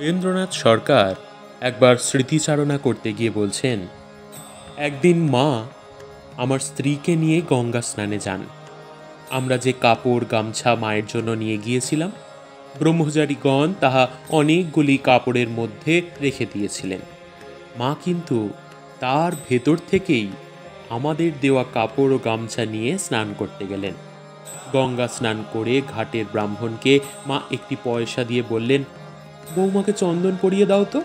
রবীন্দ্রনাথ সরকার একবার স্মৃতিচারণা করতে গিয়ে বলছেন, একদিন মা আমার স্ত্রীকে নিয়ে গঙ্গা স্নানে যান। আমরা যে কাপড় গামছা মায়ের জন্য নিয়ে গিয়েছিলাম, ব্রহ্মচারীগণ তাহা অনেকগুলি কাপড়ের মধ্যে রেখে দিয়েছিলেন। মা কিন্তু তার ভেতর থেকেই আমাদের দেওয়া কাপড় ও গামছা নিয়ে স্নান করতে গেলেন। গঙ্গা স্নান করে ঘাটের ব্রাহ্মণকে মা একটি পয়সা দিয়ে বললেন, বৌমাকে চন্দন পরিয়ে দাও তো।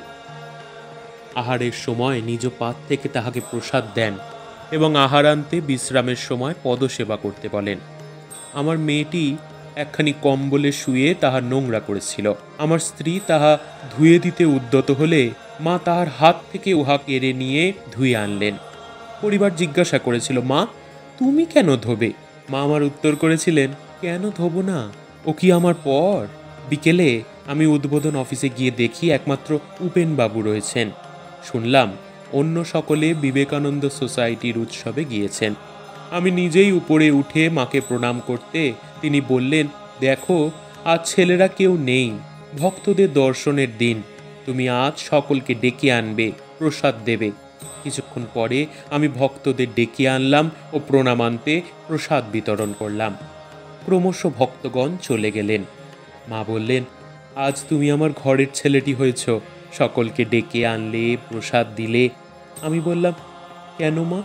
আহারের সময় নিজ পাত থেকে তাহাকে প্রসাদ দেন এবং আহারান্তে বিশ্রামের সময় পদসেবা করতে বলেন। আমার মেয়েটি একখানি কম্বলে শুয়ে তাহা নোংরা করেছিল। আমার স্ত্রী তাহা ধুয়ে দিতে উদ্যত হলে মা তাহার হাত থেকে উহা কেড়ে নিয়ে ধুয়ে আনলেন। পরিবার জিজ্ঞাসা করেছিল, মা তুমি কেন ধোবে? মা আমার উত্তর করেছিলেন, কেন ধোবো না, ও কি আমার পর? বিকেলে আমি উদ্বোধন অফিসে গিয়ে দেখি একমাত্র উপেনবাবু রয়েছেন। শুনলাম অন্য সকলে বিবেকানন্দ সোসাইটির উৎসবে গিয়েছেন। আমি নিজেই উপরে উঠে মাকে প্রণাম করতে তিনি বললেন, দেখো আজ ছেলেরা কেউ নেই, ভক্তদের দর্শনের দিন, তুমি আজ সকলকে ডেকে আনবে, প্রসাদ দেবে। কিছুক্ষণ পরে আমি ভক্তদের ডেকে আনলাম ও প্রণামান্তে প্রসাদ বিতরণ করলাম। ক্রমশ ভক্তগণ চলে গেলেন। মা বললেন, আজ তুমি আমার ঘরের ছেলেটি হয়েছ, সকলকে ডেকে আনলে, প্রসাদ দিলে। আমি বললাম, কেন মা,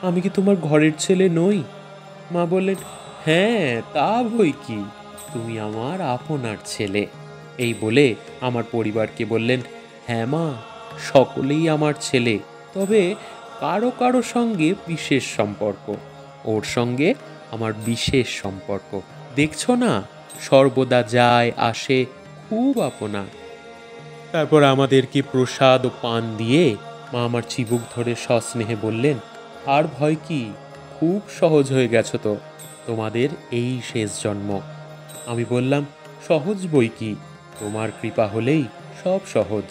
আমি কি তোমার ঘরের ছেলে নই? মা বললেন, হ্যাঁ তা বই কি, তুমি আমার আপনার ছেলে। এই বলে আমার পরিবারকে বললেন, হ্যাঁ মা, সকলেই আমার ছেলে, তবে কারো কারো সঙ্গে বিশেষ সম্পর্ক। ওর সঙ্গে আমার বিশেষ সম্পর্ক, দেখছো না, সর্বদা যায় আসে, খুব আপনা। তারপর আমাদেরকে প্রসাদ ও পান দিয়ে মা আমার চিবুক ধরে সস্নেহে বললেন, আর ভয় কি, খুব সহজ হয়ে গেছো তো, তোমাদের এই শেষ জন্ম। আমি বললাম, সহজ বই কি, তোমার কৃপা হলেই সব সহজ।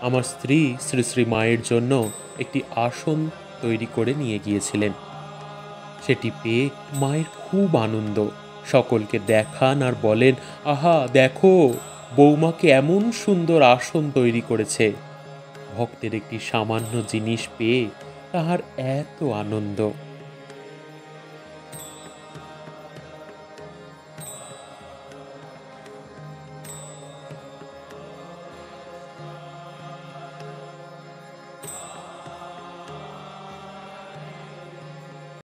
আমার স্ত্রী শ্রী শ্রী মায়ের জন্য একটি আসন তৈরি করে নিয়ে গিয়েছিলেন। সেটি পেয়ে মায়ের খুব আনন্দ। সকলকে দেখান আর বলেন, আহা দেখো, বৌমাকে এমন সুন্দর আসন তৈরি করেছে। ভক্তের একটি সামান্য জিনিস পেয়ে তাহার এত আনন্দ।